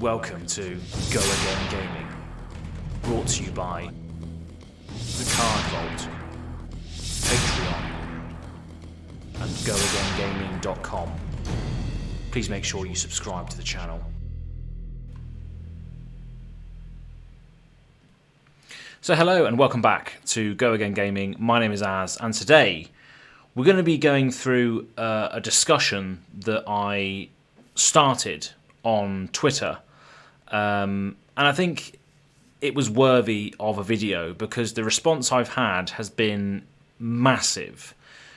Welcome to Go Again Gaming, brought to you by the Card Vault, Patreon, and GoAgainGaming.com. Please make sure you subscribe to the channel. So hello and welcome back to Go Again Gaming. My name is Az, and today we're going to be going through a discussion that I started on Twitter, and I think it was worthy of a video because the response I've had has been massive.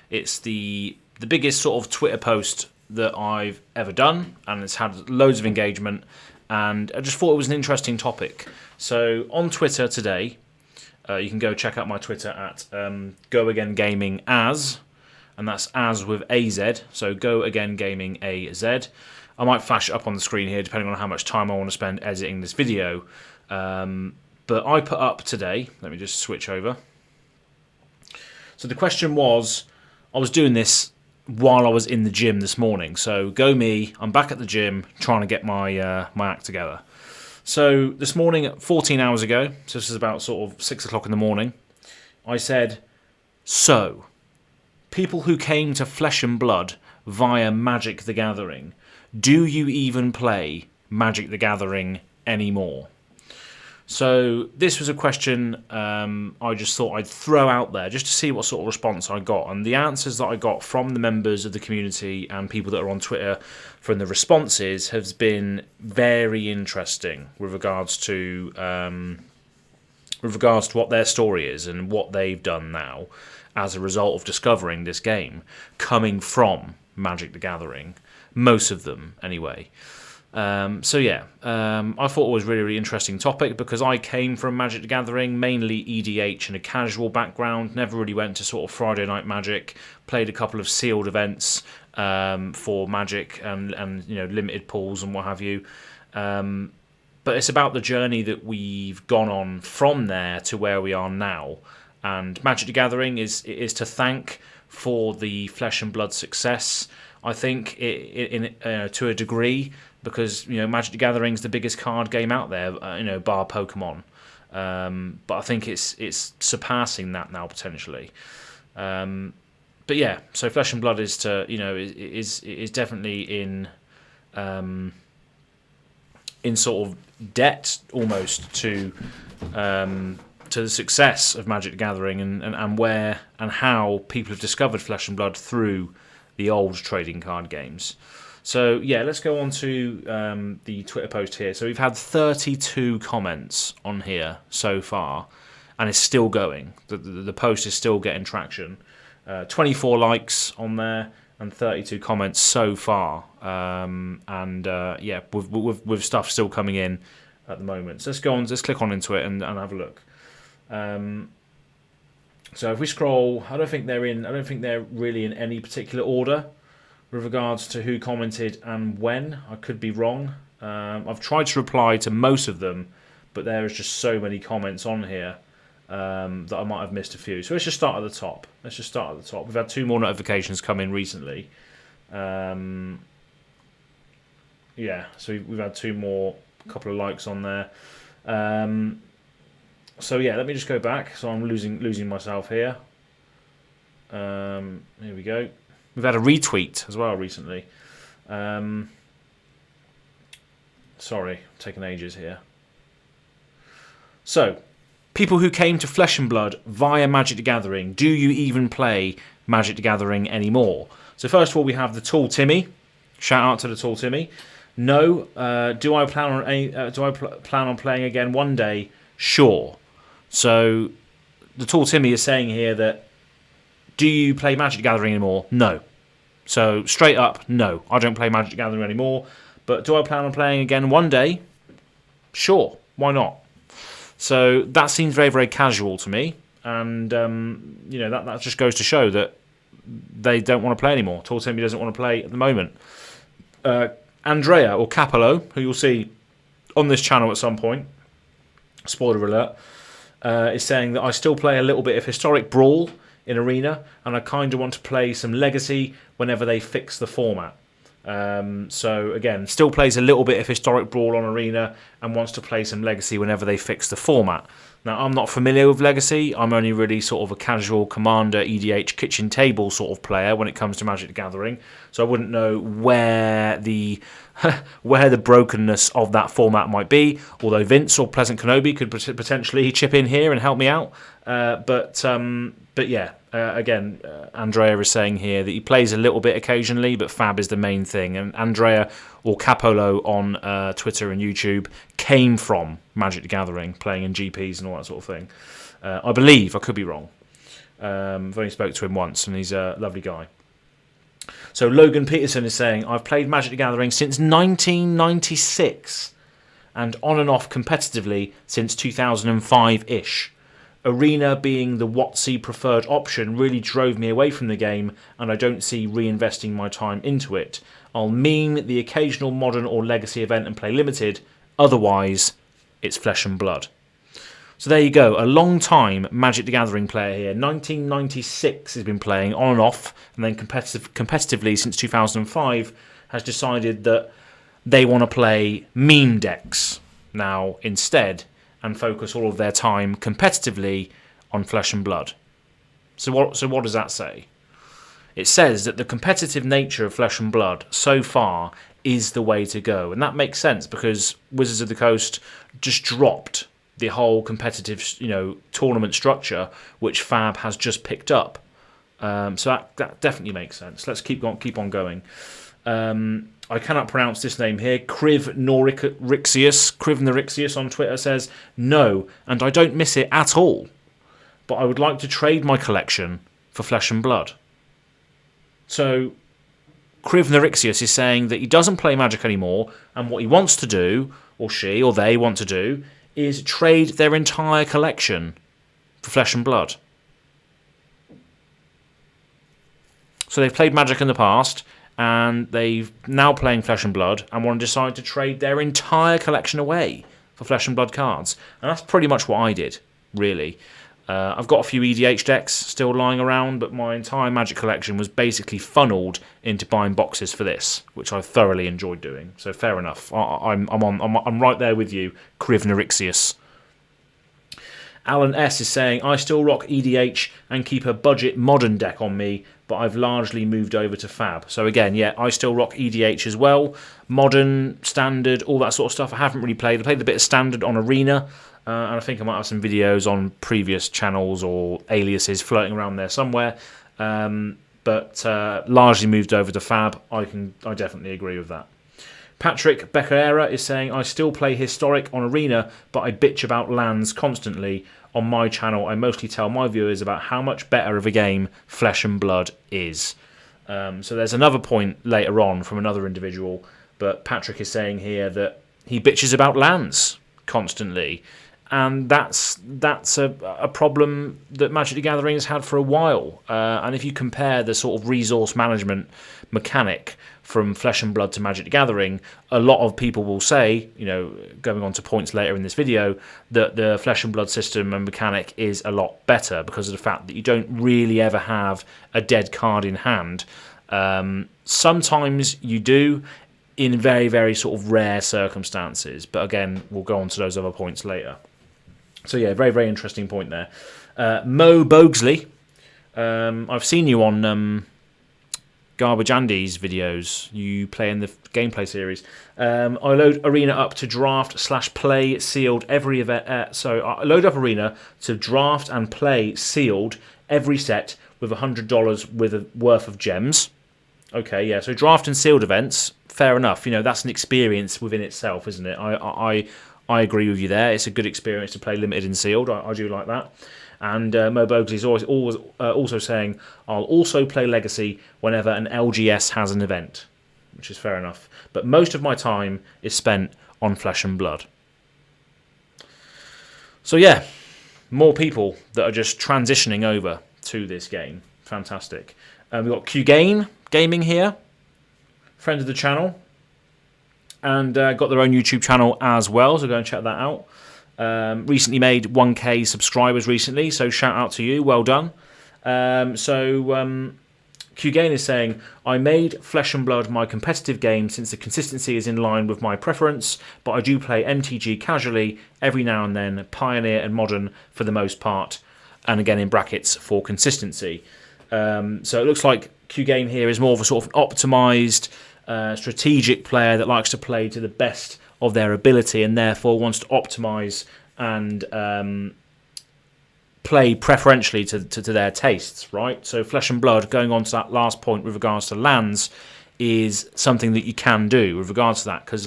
It's the biggest sort of Twitter post that I've ever done, and it's had loads of engagement, and I just thought it was an interesting topic. So on Twitter today, you can go check out my Twitter at Go Again Gaming Az, and that's Az with AZ, so Go Again Gaming AZ. I might flash it up on the screen here depending on how much time I want to spend editing this video. But I put up today, let me just switch over. So the question was, I was doing this while I was in the gym this morning. So go me, I'm back at the gym trying to get my my act together. So this morning, 14 hours ago, so this is about sort of 6 o'clock in the morning, I said, so, people who came to Flesh and Blood via Magic the Gathering, do you even play Magic the Gathering anymore? So this was a question I just thought I'd throw out there just to see what sort of response I got. And the answers that I got from the members of the community and people that are on Twitter from the responses has been very interesting with regards to what their story is and what they've done now as a result of discovering this game coming from Magic the Gathering. Most of them, anyway. I thought it was a really, really interesting topic because I came from Magic the Gathering, mainly EDH and a casual background, never really went to sort of Friday Night Magic, played a couple of sealed events for Magic and you know, limited pools and what have you. But it's about the journey that we've gone on from there to where we are now. And Magic the Gathering is to thank for the Flesh and Blood success, I think, to a degree, because you know Magic the Gathering is the biggest card game out there, bar Pokemon. But I think it's surpassing that now potentially. But yeah, so Flesh and Blood is is definitely in sort of debt almost to the success of Magic the Gathering and where and how people have discovered Flesh and Blood through the old trading card games. So yeah, let's go on to the Twitter post here. So we've had 32 comments on here so far, and it's still going. The post is still getting traction. 24 likes on there and 32 comments so far. With stuff still coming in at the moment. So let's click on into it and have a look. So if we scroll, I don't think they're really in any particular order with regards to who commented and when. I could be wrong. I've tried to reply to most of them, but there is just so many comments on here that I might have missed a few. So let's just start at the top. We've had 2 more notifications come in recently. So we've had 2 more, a couple of likes on there. So yeah, let me just go back. So I'm losing myself here. Here we go. We've had a retweet as well recently. Sorry, taking ages here. So, people who came to Flesh and Blood via Magic the Gathering, do you even play Magic the Gathering anymore? So first of all, we have the Tall Timmy. Shout out to the Tall Timmy. No. Do I plan on playing again one day? Sure. So the Tall Timmy is saying here that, do you play Magic the Gathering anymore? No. So straight up, no. I don't play Magic the Gathering anymore. But do I plan on playing again one day? Sure. Why not? So that seems very, very casual to me. And, that just goes to show that they don't want to play anymore. Tall Timmy doesn't want to play at the moment. Andrea, or Capello, who you'll see on this channel at some point, spoiler alert, is saying that I still play a little bit of Historic Brawl in Arena, and I kind of want to play some Legacy whenever they fix the format. So again, still plays a little bit of Historic Brawl on Arena and wants to play some Legacy whenever they fix the format. Now, I'm not familiar with Legacy. I'm only really sort of a casual Commander, EDH, kitchen table sort of player when it comes to Magic the Gathering. So I wouldn't know where the where the brokenness of that format might be. Although Vince or Pleasant Kenobi could potentially chip in here and help me out. But yeah, again, Andrea is saying here that he plays a little bit occasionally, but Fab is the main thing. And Andrea, or Capolo on Twitter and YouTube, came from Magic the Gathering, playing in GPs and all that sort of thing. I believe, I could be wrong. I've only spoke to him once, and he's a lovely guy. So Logan Peterson is saying, I've played Magic the Gathering since 1996, and on and off competitively since 2005-ish. Arena being the WotC preferred option really drove me away from the game, and I don't see reinvesting my time into it. I'll meme the occasional modern or legacy event and play limited, otherwise it's flesh and blood. So there you go, a long time Magic the Gathering player here. 1996 has been playing on and off, and then competitively since 2005 has decided that they want to play meme decks now instead, and focus all of their time competitively on flesh and blood. So what does that say? It says that the competitive nature of flesh and blood so far is the way to go. And that makes sense because Wizards of the Coast just dropped the whole competitive, tournament structure, which Fab has just picked up. So that definitely makes sense. Let's keep on going. I cannot pronounce this name here. Krivnorixius on Twitter says, no, and I don't miss it at all. But I would like to trade my collection for flesh and blood. So Krivnorixius is saying that he doesn't play Magic anymore, and what he wants to do, or she, or they want to do, is trade their entire collection for flesh and blood. So they've played Magic in the past, and they've now playing Flesh and Blood and want to decide to trade their entire collection away for Flesh and Blood cards. And that's pretty much what I did, really. I've got a few EDH decks still lying around, but my entire Magic collection was basically funneled into buying boxes for this, which I thoroughly enjoyed doing. So fair enough. I'm right there with you, Krivnorixius. Alan S is saying, I still rock EDH and keep a budget modern deck on me, but I've largely moved over to Fab. So again, yeah, I still rock EDH as well. Modern, standard, all that sort of stuff. I haven't really played. I played a bit of standard on Arena, and I think I might have some videos on previous channels or aliases floating around there somewhere. But largely moved over to Fab. I definitely agree with that. Patrick Becerra is saying, I still play Historic on Arena, but I bitch about lands constantly. On my channel, I mostly tell my viewers about how much better of a game Flesh and Blood is. So there's another point later on from another individual, but Patrick is saying here that he bitches about lands constantly. And that's a problem that Magic the Gathering has had for a while. And if you compare the sort of resource management mechanic from Flesh and Blood to Magic the Gathering, a lot of people will say, going on to points later in this video, that the Flesh and Blood system and mechanic is a lot better because of the fact that you don't really ever have a dead card in hand. Sometimes you do, in very, very sort of rare circumstances. But again, we'll go on to those other points later. So yeah, very, very interesting point there. Mo Bogesley, I've seen you on Garbage Andy's videos. You play in the gameplay series. I load Arena up to draft/play sealed every event. So I load up Arena to draft and play sealed every set with $100 worth of gems. Okay, yeah. So draft and sealed events, fair enough. That's an experience within itself, isn't it? I agree with you there. It's a good experience to play limited and sealed. I do like that. And Mo Bogesley is always also saying, I'll also play Legacy whenever an LGS has an event, which is fair enough. But most of my time is spent on Flesh and Blood. So yeah, more people that are just transitioning over to this game. Fantastic. We've got Qgain Gaming here, friend of the channel, and got their own YouTube channel as well, so go and check that out. Recently made 1k subscribers recently, so shout out to you, well done. Qgain Qgain is saying, I made Flesh and Blood my competitive game since the consistency is in line with my preference, but I do play MTG casually every now and then, Pioneer and Modern for the most part, and again in brackets for consistency. So it looks like Qgain here is more of a sort of optimised, strategic player that likes to play to the best of their ability and therefore wants to optimise and play preferentially to their tastes, right? So Flesh and Blood, going on to that last point with regards to lands, is something that you can do with regards to that, because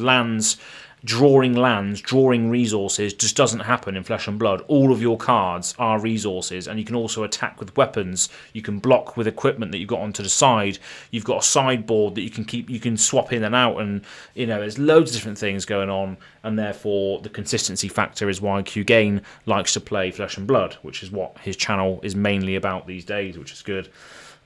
drawing resources just doesn't happen in Flesh and Blood. All of your cards are resources, and you can also attack with weapons. You can block with equipment that you've got onto the side. You've got a sideboard that you can swap in and out, and there's loads of different things going on, and therefore the consistency factor is why Qgain likes to play Flesh and Blood, which is what his channel is mainly about these days, which is good.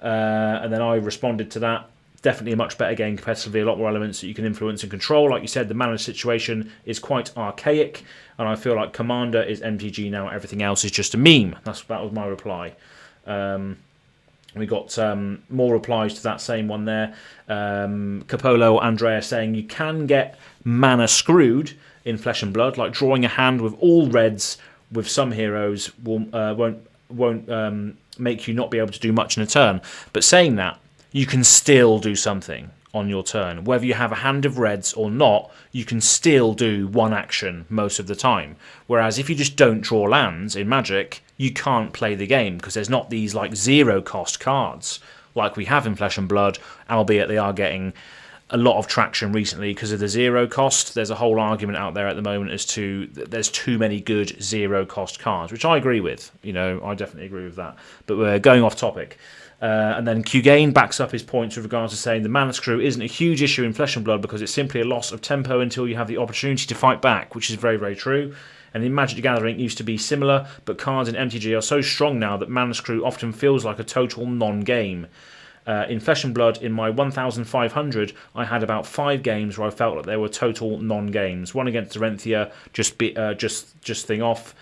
And then I responded to that. Definitely a much better game competitively, a lot more elements that you can influence and control. Like you said, the mana situation is quite archaic, and I feel like Commander is MTG now, everything else is just a meme. That was my reply. We got more replies to that same one there. Capolo Andrea saying you can get mana screwed in Flesh and Blood, like drawing a hand with all reds with some heroes won't make you not be able to do much in a turn. But saying that, you can still do something on your turn. Whether you have a hand of reds or not, you can still do one action most of the time. Whereas if you just don't draw lands in Magic, you can't play the game because there's not these like zero cost cards like we have in Flesh and Blood, albeit they are getting a lot of traction recently because of the zero cost. There's a whole argument out there at the moment as to there's too many good zero cost cards, which I agree with. I definitely agree with that. But we're going off topic. And then Qgain backs up his points with regards to saying the mana screw isn't a huge issue in Flesh and Blood because it's simply a loss of tempo until you have the opportunity to fight back, which is very, very true. And in Magic the Gathering it used to be similar, but cards in MTG are so strong now that mana screw often feels like a total non-game. In Flesh and Blood, in my 1,500, I had about 5 games where I felt like they were total non-games. One against Dorenthia, just thing off.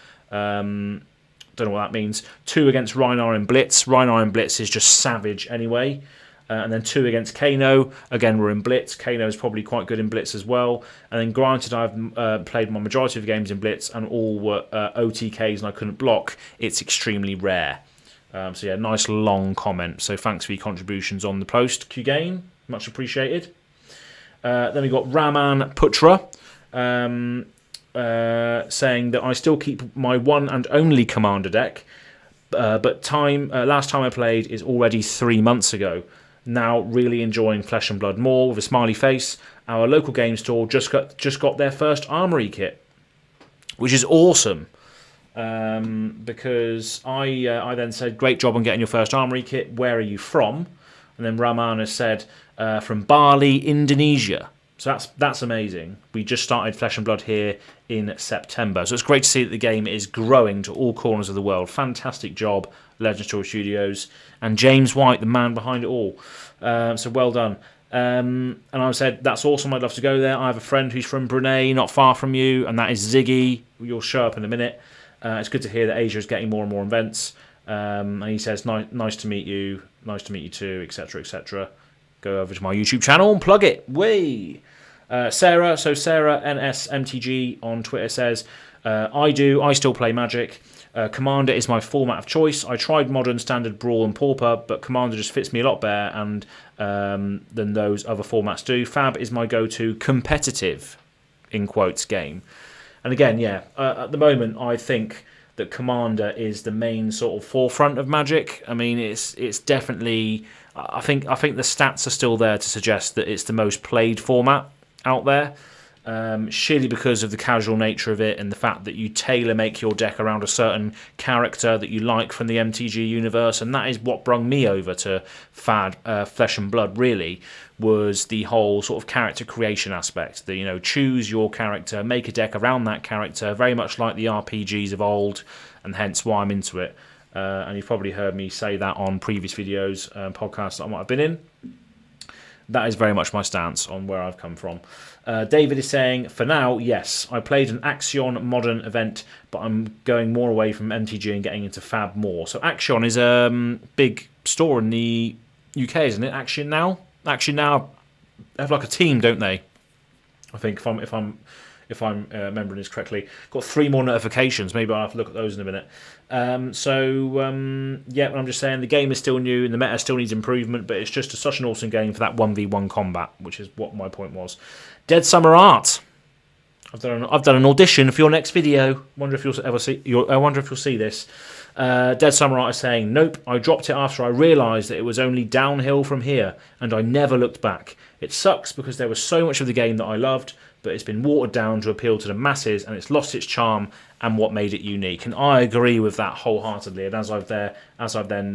Don't know what that means. 2 against Rhinar in Blitz. Rhinar in Blitz is just savage anyway. And then 2 against Kano. Again, we're in Blitz. Kano is probably quite good in Blitz as well. And then granted, I've played my majority of the games in Blitz and all were OTKs and I couldn't block. It's extremely rare. So yeah, nice long comment. So thanks for your contributions on the post, Qgain. Much appreciated. Then we got Raman Putra. Saying that I still keep my one and only Commander deck, but last time I played is already 3 months ago. Now really enjoying Flesh and Blood more with a smiley face. Our local game store just got their first Armory kit, which is awesome. Because I then said, great job on getting your first Armory kit. Where are you from? And then Ramana said, from Bali, Indonesia. So that's amazing. We just started Flesh and Blood here in September. So it's great to see that the game is growing to all corners of the world. Fantastic job, Legend Story Studios. And James White, the man behind it all. So well done. And I said, that's awesome. I'd love to go there. I have a friend who's from Brunei, not far from you, and that is Ziggy. You'll show up in a minute. It's good to hear that Asia is getting more and more events. And he says, nice to meet you. Nice to meet you too, etc., etc. Go over to my YouTube channel and plug it. Way. Sarah NSMTG on Twitter says, I still play Magic. Commander is my format of choice. I tried Modern, Standard, Brawl and Pauper, but Commander just fits me a lot better than those other formats do. Fab is my go-to competitive, in quotes, game. And again, yeah, at the moment I think that Commander is the main sort of forefront of Magic. I mean, it's definitely... I think the stats are still there to suggest that it's the most played format out there, surely because of the casual nature of it and the fact that you tailor make your deck around a certain character that you like from the MTG universe, and that is what brung me over to Flesh and Blood, really, was the whole sort of character creation aspect. The choose your character, make a deck around that character, very much like the RPGs of old, and hence why I'm into it. And you've probably heard me say that on previous videos, podcasts that I might have been in. That is very much my stance on where I've come from. David is saying, for now, yes, I played an Axion Modern event, but I'm going more away from MTG and getting into Fab more. So Axion is a big store in the UK, isn't it? Action Now have like a team, don't they? I think if I'm remembering this correctly, got 3 more notifications. Maybe I'll have to look at those in a minute. Yeah, I'm just saying the game is still new and the meta still needs improvement, but it's just such an awesome game for that 1v1 combat, which is what my point was. Dead Summer Art. I've done an audition for your next video. Wonder if you'll ever see. I wonder if you'll see this. Dead Summer Art is saying, nope, I dropped it after I realised that it was only downhill from here, and I never looked back. It sucks because there was so much of the game that I loved, but it's been watered down to appeal to the masses, and it's lost its charm and what made it unique. And I agree with that wholeheartedly. And as I've then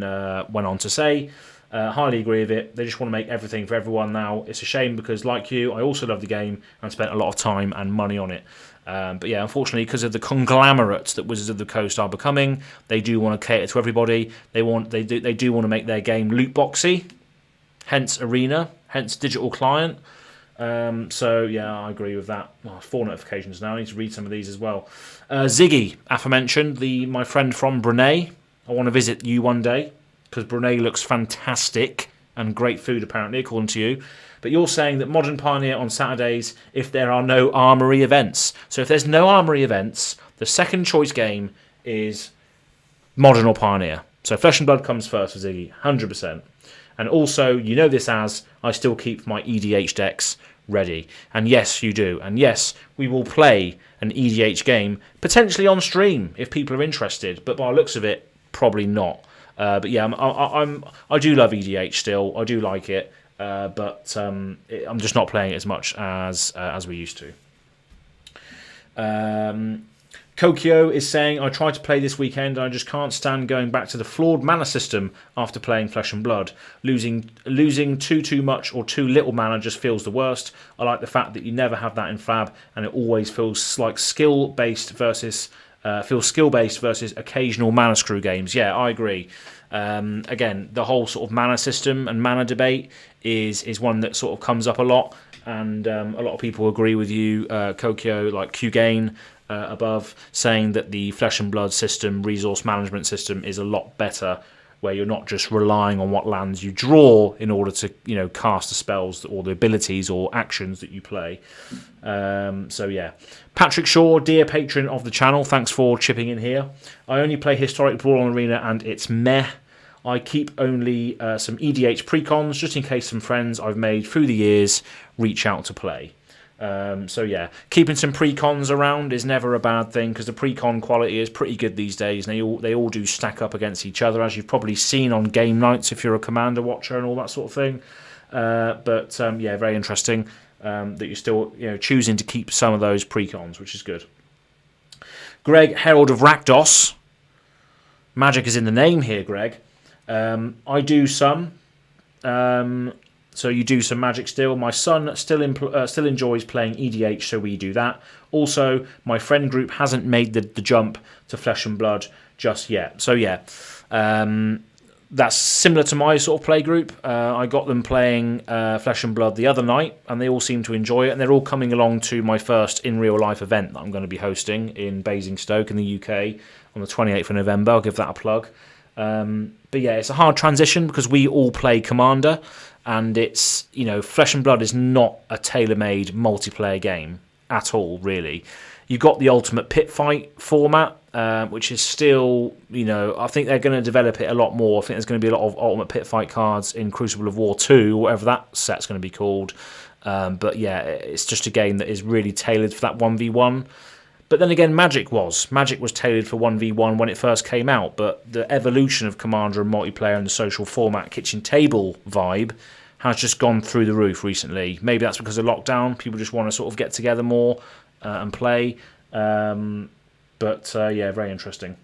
went on to say, highly agree with it. They just want to make everything for everyone now. It's a shame because, like you, I also love the game and spent a lot of time and money on it. But yeah, unfortunately, because of the conglomerates that Wizards of the Coast are becoming, they do want to cater to everybody. They do want to make their game loot boxy, hence Arena, hence digital client. So yeah, I agree with that. 4 notifications now. I need to read some of these as well. Ziggy, aforementioned, my friend from Brunei. I want to visit you one day because Brunei looks fantastic and great food apparently, according to you. But you're saying that Modern Pioneer on Saturdays if there are no Armory events. So if there's no Armory events, the second choice game is Modern or Pioneer. So Flesh and Blood comes first for Ziggy, 100%. And also, you know this as, I still keep my EDH decks ready. And yes, you do. And yes, we will play an EDH game, potentially on stream, if people are interested. But by the looks of it, probably not. But yeah, I do love EDH still. I do like it. But I'm just not playing it as much as we used to. Kokyo is saying, I tried to play this weekend and I just can't stand going back to the flawed mana system after playing Flesh and Blood. Losing too much or too little mana just feels the worst. I like the fact that you never have that in FAB and it always feels like skill-based versus occasional mana screw games. Yeah, I agree. Again, the whole sort of mana system and mana debate is one that sort of comes up a lot, and a lot of people agree with you, Kokyo, like Qgain above, saying that the Flesh and Blood system, resource management system, is a lot better, where you're not just relying on what lands you draw in order to, cast the spells or the abilities or actions that you play. So yeah. Patrick Shaw, dear patron of the channel, thanks for chipping in here. I only play Historic Brawl on Arena and it's meh. I keep only some EDH precons just in case some friends I've made through the years reach out to play. So yeah, keeping some precons around is never a bad thing because the precon quality is pretty good these days, and they all do stack up against each other, as you've probably seen on game nights if you're a commander watcher and all that sort of thing. But yeah, very interesting that you're still choosing to keep some of those precons, which is good. Greg, Herald of Rakdos. Magic is in the name here, Greg. I do some. So you do some Magic still. My son still enjoys playing EDH, so we do that. Also, my friend group hasn't made the jump to Flesh and Blood just yet. So yeah, that's similar to my sort of play group. I got them playing Flesh and Blood the other night, and they all seem to enjoy it. And they're all coming along to my first in real life event that I'm going to be hosting in Basingstoke in the UK on the 28th of November. I'll give that a plug. But yeah, it's a hard transition because we all play Commander. And it's, Flesh and Blood is not a tailor-made multiplayer game at all, really. You've got the Ultimate Pit Fight format, which is still, I think they're going to develop it a lot more. I think there's going to be a lot of Ultimate Pit Fight cards in Crucible of War 2, whatever that set's going to be called. But yeah, it's just a game that is really tailored for that 1v1. But then again, Magic was tailored for 1v1 when it first came out, but the evolution of Commander and multiplayer and the social format kitchen table vibe has just gone through the roof recently. Maybe that's because of lockdown. People just want to sort of get together more and play. But yeah, very interesting.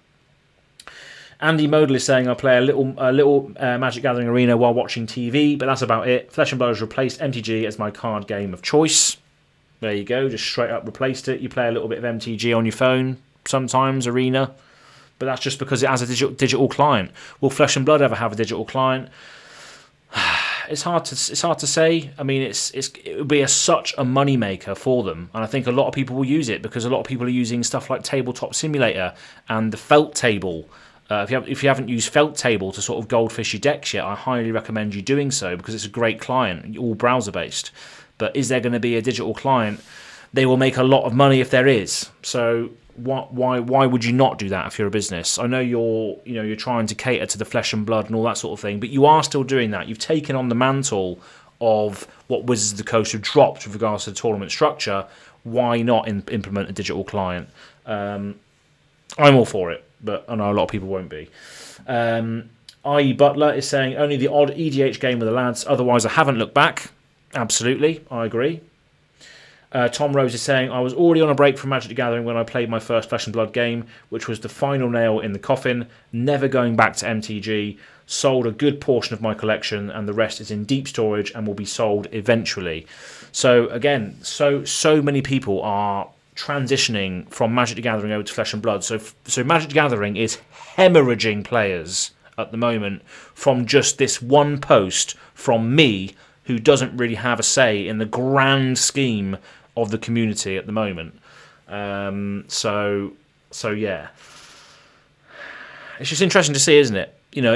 Andy Modal is saying I play a little Magic Gathering Arena while watching TV, but that's about it. Flesh and Blood has replaced MTG as my card game of choice. There you go, just straight up replaced it. You play a little bit of MTG on your phone, sometimes Arena, but that's just because it has a digital client. Will Flesh and Blood ever have a digital client? It's hard to say. I mean, it would be such a money maker for them, and I think a lot of people will use it because a lot of people are using stuff like Tabletop Simulator and the Felt Table If you haven't used Felt Table to sort of goldfish your decks yet, I highly recommend you doing so because it's a great client, all browser based. But is there going to be a digital client? They will make a lot of money if there is. So why would you not do that if you're a business? I know you're trying to cater to the flesh and blood and all that sort of thing, but you are still doing that. You've taken on the mantle of what Wizards of the Coast have dropped with regards to the tournament structure. Why not implement a digital client? I'm all for it, but I know a lot of people won't be. I.E. Butler is saying only the odd EDH game with the lads, otherwise I haven't looked back. Absolutely, I agree. Tom Rose is saying, I was already on a break from Magic the Gathering when I played my first Flesh and Blood game, which was the final nail in the coffin, never going back to MTG, sold a good portion of my collection, and the rest is in deep storage and will be sold eventually. So again, so many people are transitioning from Magic the Gathering over to Flesh and Blood. So Magic the Gathering is hemorrhaging players at the moment from just this one post from me, who doesn't really have a say in the grand scheme of the community at the moment. So yeah, it's just interesting to see, isn't it? You know,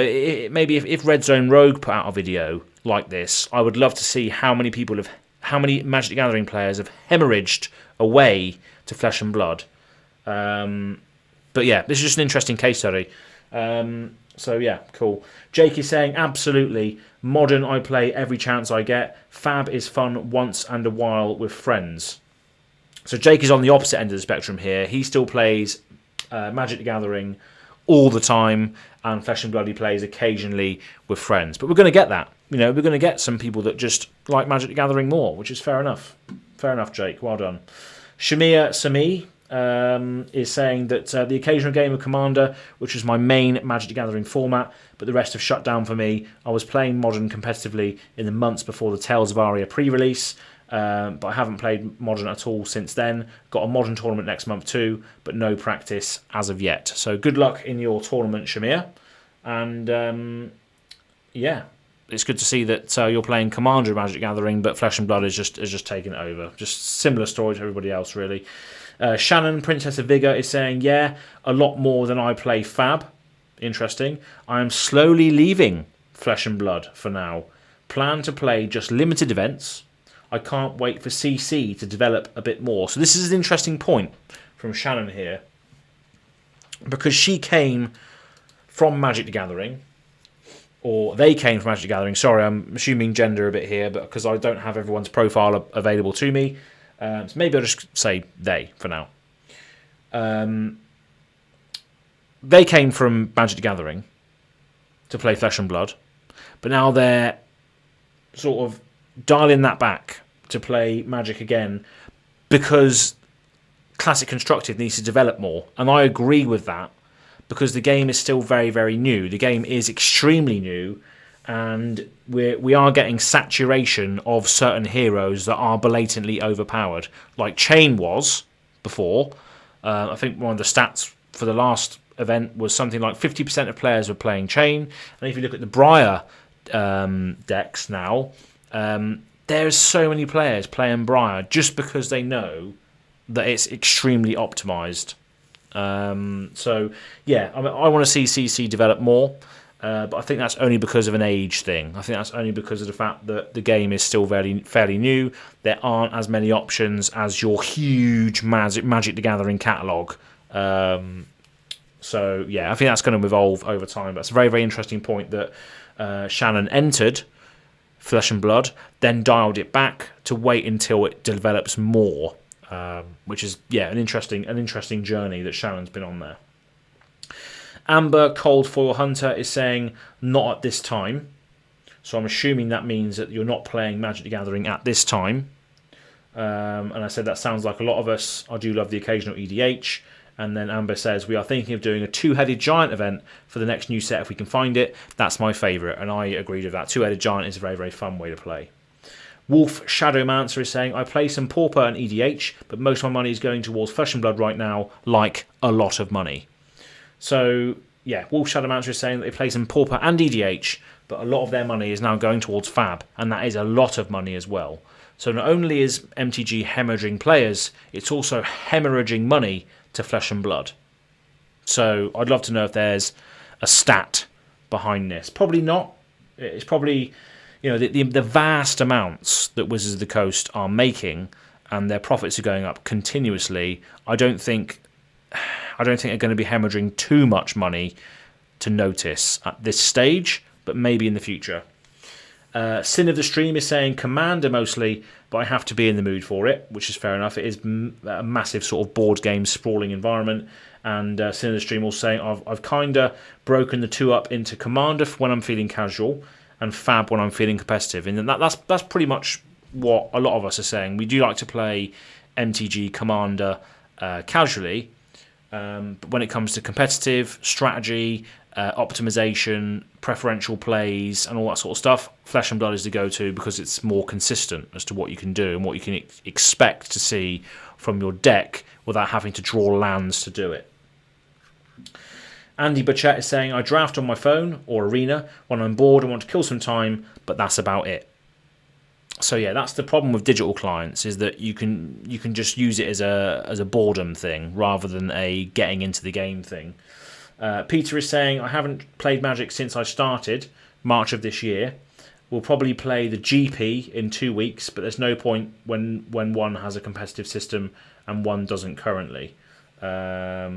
maybe if Red Zone Rogue put out a video like this, I would love to see how many Magic the Gathering players have hemorrhaged away to Flesh and Blood. But yeah, this is just an interesting case study. So yeah, cool. Jake is saying, absolutely. Modern, I play every chance I get. Fab is fun once and a while with friends. So Jake is on the opposite end of the spectrum here. He still plays Magic the Gathering all the time, and Flesh and Blood he plays occasionally with friends. But we're going to get that. You know, we're going to get some people that just like Magic the Gathering more, which is fair enough. Fair enough, Jake. Well done. Shamir Sami is saying that the occasional game of Commander, which was my main Magic the Gathering format, but the rest have shut down for me. I was playing Modern competitively in the months before the Tales of Aria pre-release, but I haven't played Modern at all since then. Got a Modern tournament next month too, but no practice as of yet. So good luck in your tournament, Shamir. And yeah, it's good to see that you're playing Commander Magic the Gathering, but Flesh and Blood is just taking it over. Just similar story to everybody else, really. Shannon, Princess of Vigor, is saying, yeah, a lot more than I play Fab. Interesting. I am slowly leaving Flesh and Blood for now. Plan to play just limited events. I can't wait for CC to develop a bit more. So this is an interesting point from Shannon here, because she came from Magic the Gathering, or they came from Magic the Gathering. Sorry, I'm assuming gender a bit here, but because I don't have everyone's profile available to me. So maybe I'll just say they for now. They came from Magic the Gathering to play Flesh and Blood, but now they're sort of dialing that back to play Magic again because Classic Constructed needs to develop more. And I agree with that because the game is still very, very new. The game is extremely new, and we are getting saturation of certain heroes that are blatantly overpowered, like Chain was before. I think one of the stats for the last event was something like 50% of players were playing Chain. And if you look at the Briar decks now, there's so many players playing Briar just because they know that it's extremely optimized. So yeah, I want to see CC develop more. But I think that's only because of an age thing. I think that's only because of the fact that the game is still fairly new. There aren't as many options as your huge Magic the Gathering catalogue. So yeah, I think that's going to evolve over time. That's a very, very interesting point that Shannon entered Flesh and Blood, then dialed it back to wait until it develops more, which is an interesting journey that Shannon's been on there. Amber Cold Foil Hunter is saying not at this time, so I'm assuming that means that you're not playing Magic the Gathering at this time. And I said that sounds like a lot of us. I do love the occasional EDH. And then Amber says, we are thinking of doing a two-headed giant event for the next new set if we can find it. That's my favourite, and I agreed with that. Two-headed giant is a very, very fun way to play. Wolf Shadowmancer is saying, I play some Pauper and EDH, but most of my money is going towards Flesh and Blood right now, like a lot of money. So, yeah, Wolf Shadowmancer is saying that they play some Pauper and EDH, but a lot of their money is now going towards Fab, and that is a lot of money as well. So not only is MTG hemorrhaging players, it's also hemorrhaging money to Flesh and Blood. So I'd love to know if there's a stat behind this. Probably not. It's probably, you know, the vast amounts that Wizards of the Coast are making and their profits are going up continuously. I don't think are going to be hemorrhaging too much money to notice at this stage, but maybe in the future. Sin of the Stream is saying Commander mostly, but I have to be in the mood for it, which is fair enough. It is a massive sort of board game sprawling environment. And Sin of the Stream will say I've kind of broken the two up into Commander when I'm feeling casual and Fab when I'm feeling competitive. And that's pretty much what a lot of us are saying. We do like to play MTG Commander casually, but when it comes to competitive strategy, optimization, preferential plays, and all that sort of stuff, Flesh and Blood is the go-to because it's more consistent as to what you can do and what you can expect to see from your deck without having to draw lands to do it. Andy Bachette is saying, I draft on my phone or Arena when I'm bored and want to kill some time, but that's about it. So yeah, that's the problem with digital clients, is that you can just use it as a boredom thing rather than a getting into the game thing. Peter is saying, I haven't played Magic since I started, March of this year. We'll probably play the GP in 2 weeks, but there's no point when one has a competitive system and one doesn't currently. Yeah,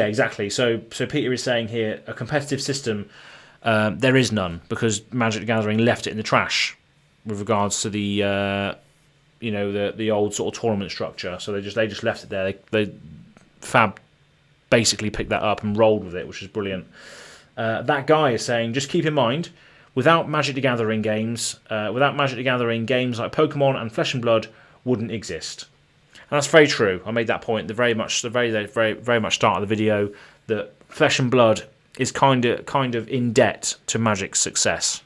exactly. So Peter is saying here, a competitive system, there is none, because Magic the Gathering left it in the trash with regards to the the old sort of tournament structure. So they just left it there. Fab basically picked that up and rolled with it, which is brilliant. That guy is saying, just keep in mind, without Magic the Gathering games, games like Pokemon and Flesh and Blood wouldn't exist. And that's very true. I made that point the very much start of the video, that Flesh and Blood is kind of in debt to Magic's success.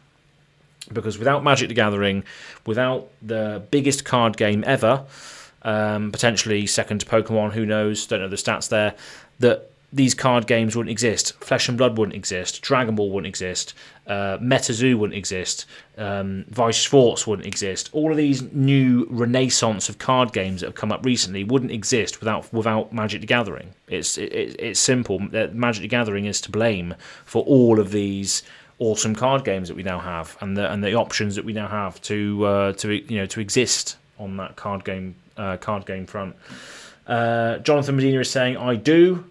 Because without Magic the Gathering, without the biggest card game ever, potentially second to Pokemon, who knows, don't know the stats there, that these card games wouldn't exist. Flesh and Blood wouldn't exist. Dragon Ball wouldn't exist. MetaZoo wouldn't exist. Vice Force wouldn't exist. All of these new renaissance of card games that have come up recently wouldn't exist without Magic the Gathering. It's simple. Magic the Gathering is to blame for all of these awesome card games that we now have, and the options that we now have to exist on that card game front. Jonathan Medina is saying, I do.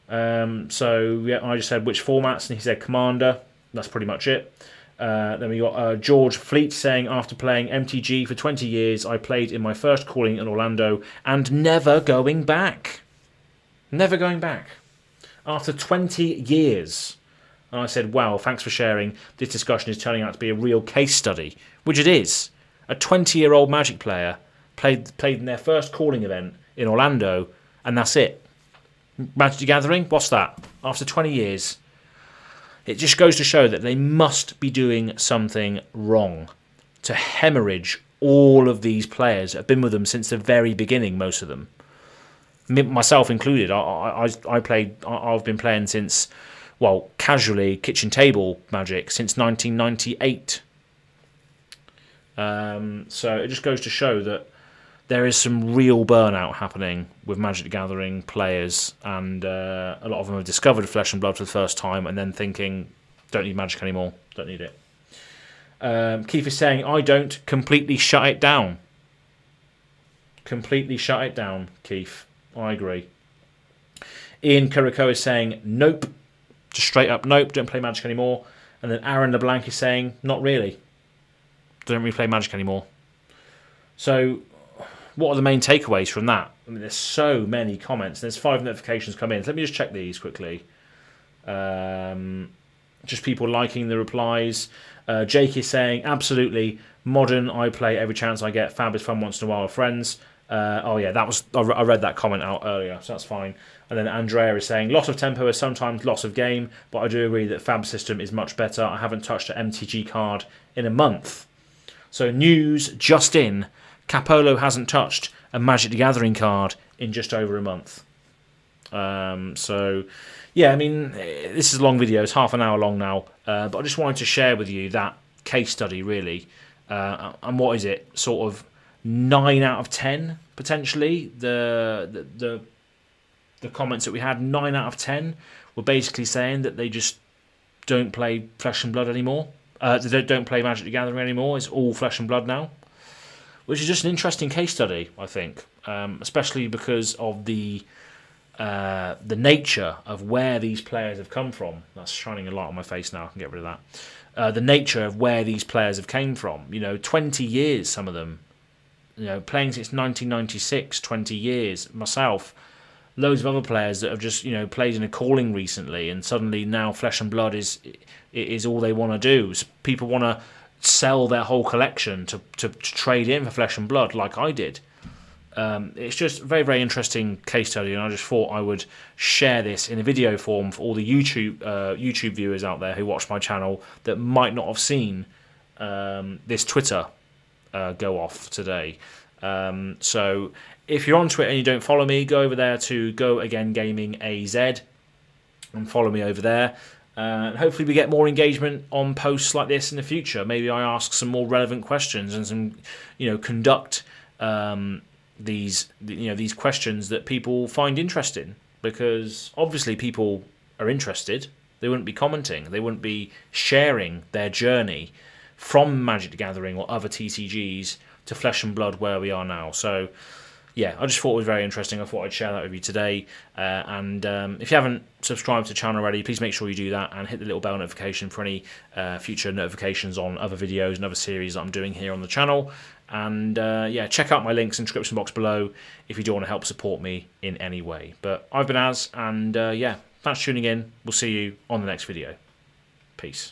So yeah, I just said which formats, and he said Commander. That's pretty much it. Then we got George Fleet saying, after playing MTG for 20 years, I played in my first calling in Orlando and never going back. Never going back. After 20 years. And I said, wow, thanks for sharing. This discussion is turning out to be a real case study, which it is. A 20-year-old Magic player played in their first calling event in Orlando, and that's it. Magic the Gathering, what's that? After 20 years. It just goes to show that they must be doing something wrong to hemorrhage all of these players that have been with them since the very beginning, most of them. Myself included. I've been playing since, well, casually, kitchen table Magic since 1998. So it just goes to show that there is some real burnout happening with Magic the Gathering players, and a lot of them have discovered Flesh and Blood for the first time and then thinking, don't need Magic anymore, don't need it. Keith is saying, I don't. Completely shut it down. Completely shut it down, Keith. I agree. Ian Kuriko is saying, nope. Just straight up, nope, don't play Magic anymore. And then Aaron LeBlanc is saying, not really. Don't really play Magic anymore. So what are the main takeaways from that? I mean, there's so many comments. There's 5 notifications come in. So let me just check these quickly. Just people liking the replies. Jake is saying, absolutely, modern, I play every chance I get. Fab is fun once in a while with friends. Oh yeah, I read that comment out earlier, so that's fine. And then Andrea is saying, loss of tempo is sometimes loss of game, but I do agree that Fab system is much better. I haven't touched an MTG card in a month. So news just in, Capolo hasn't touched a Magic the Gathering card in just over a month. So, yeah, I mean, this is a long video. It's half an hour long now. But I just wanted to share with you that case study, really. And what is it? Sort of 9 out of 10, potentially. The comments that we had, 9 out of 10 were basically saying that they just don't play Flesh and Blood anymore. They don't play Magic the Gathering anymore. It's all Flesh and Blood now, which is just an interesting case study, I think, especially because of the nature of where these players have come from. That's shining a light on my face now. I can get rid of that. The nature of where these players have came from. 20 years, some of them. Playing since 1996, 20 years. Myself, loads of other players that have just played in a calling recently, and suddenly now Flesh and Blood is all they want to do. People want to sell their whole collection to trade in for Flesh and Blood, like I did. It's just a very, very interesting case study, and I just thought I would share this in a video form for all the YouTube viewers out there who watch my channel that might not have seen this Twitter go off today. So if you're on Twitter and you don't follow me, go over there to Go Again Gaming AZ and follow me over there. And hopefully we get more engagement on posts like this in the future. Maybe I ask some more relevant questions and conduct these questions that people find interesting, because obviously people are interested. They wouldn't be commenting. They wouldn't be sharing their journey from Magic the Gathering or other TCGs to Flesh and Blood where we are now. So yeah, I just thought it was very interesting. I thought I'd share that with you today. And if you haven't subscribed to the channel already, please make sure you do that and hit the little bell notification for any future notifications on other videos and other series that I'm doing here on the channel. And yeah, check out my links in the description box below if you do want to help support me in any way. But I've been Az, and yeah, thanks for tuning in. We'll see you on the next video. Peace.